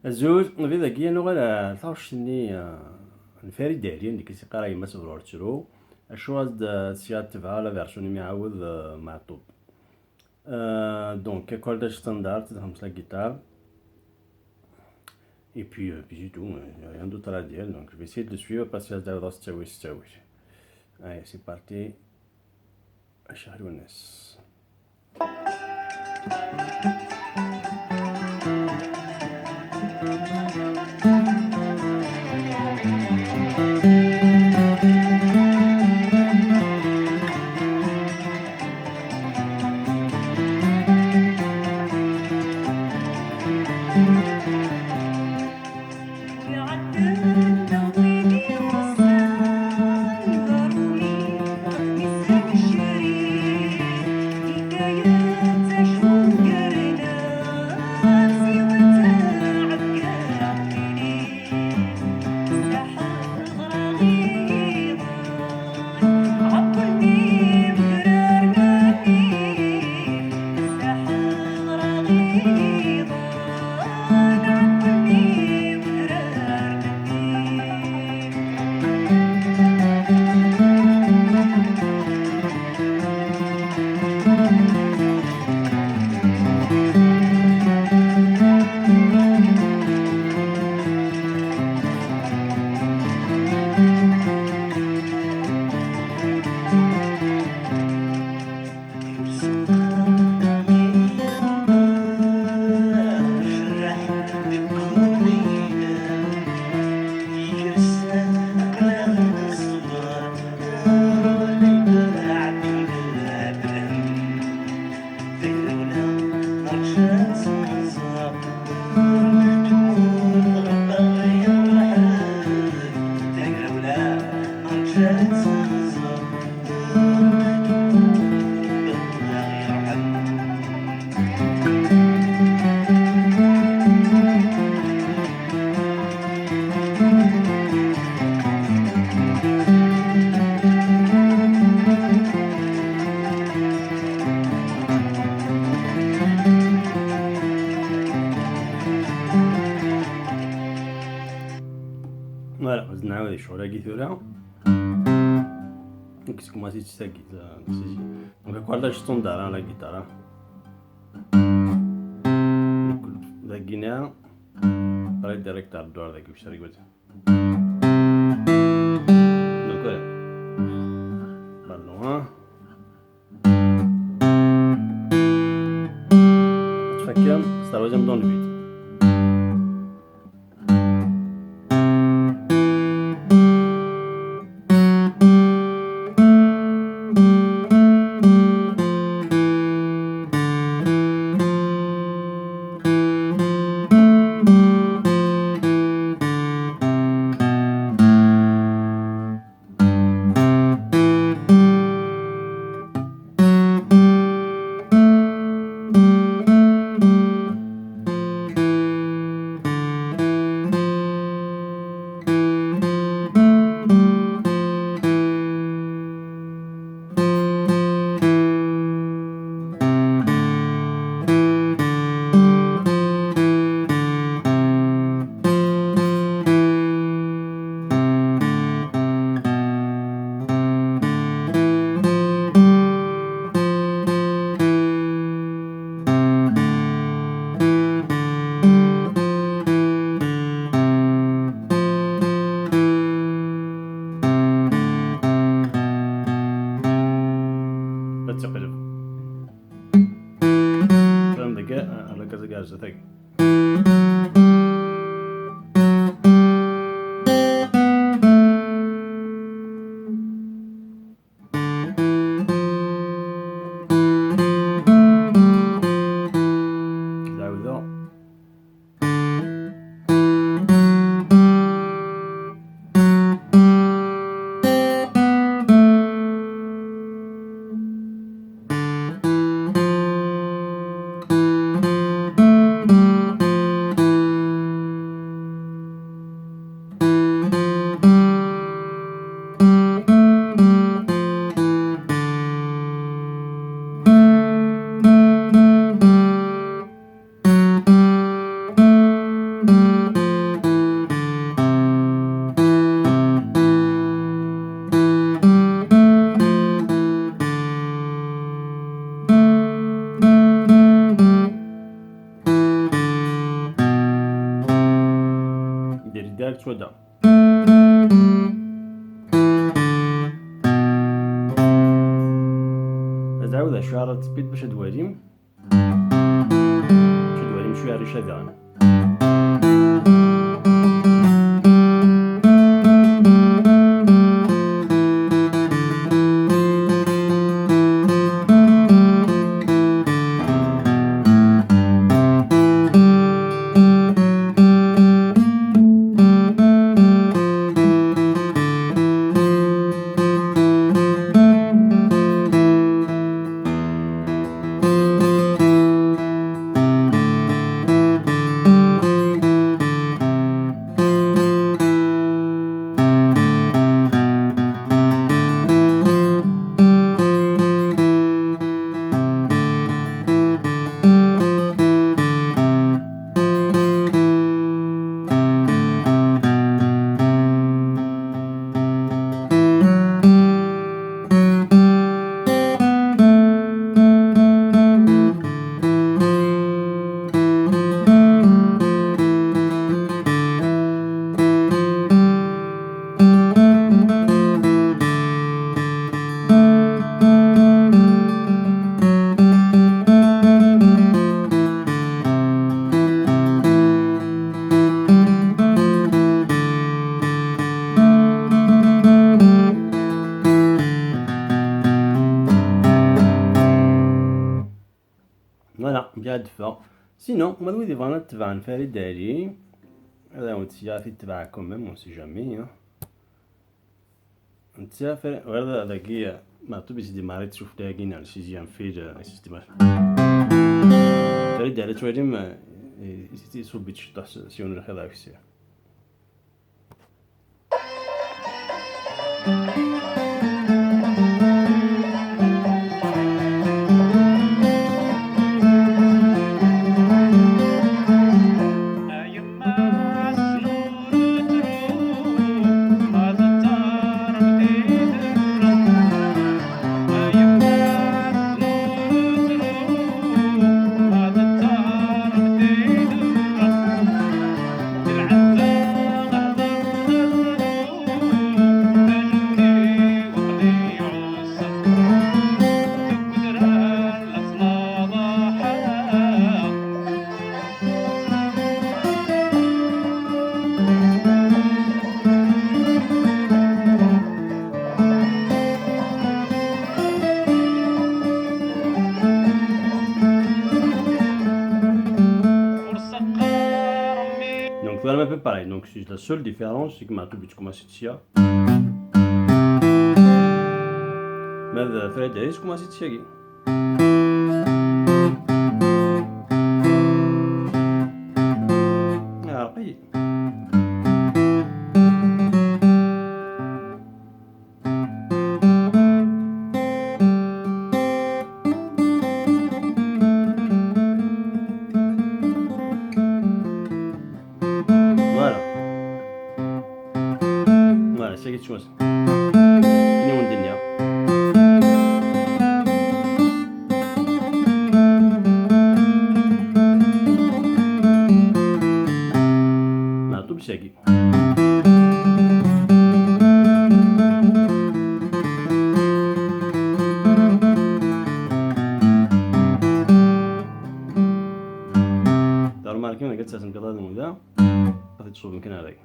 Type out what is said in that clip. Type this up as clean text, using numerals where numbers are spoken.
الزوج في ذاكيا نغالا ثاوشني الفريد عليا اللي كيسيقرا يما سبر ttru الشواز سياد تبعها لا فيرسيون يعاود معطوب. Donc Accordage Standard comme la guitare et puis c'est tout, il n'y a rien d'autre à dire, donc je vais essayer de le suivre parce que ça va. Allez, c'est parti. Farid Ali. Voilà, c'est نعاود شغل هاكي ثورة كنت كوماسيت ساكي دونك Accordage Standard على الجيتار ذاكينا راي ديريكت على الدور ذاك واش راه قلت دونك فوالا بالون تفكر سترويزم دون الفيد. ديريكت تودا. تعاود شويه على السبيد باش دواليم شويه ريشه ديالنا. فوالا بهاد الدفا. سينو هما الويدي بغانا تبعا فريد علي، هذا هو نتيا في تبعكم ميم اون سي جامي نتيا غير هذاكي مكتوب سيدي ماري تشوف داكين على سيزيام في سيستم فريد علي تواليم يصوب تشطح سيون الخضع في السير. Donc voilà un peu pareil. Donc la seule différence c'est que Matoub commence ici. Mais Farid Ali commence ici. Voilà, c'est quelque chose. Ni on dit rien. Matoub شاقي. دار مالكين أنا قلت ساسم قضاء المودا. أخذت صوب يمكن عليك.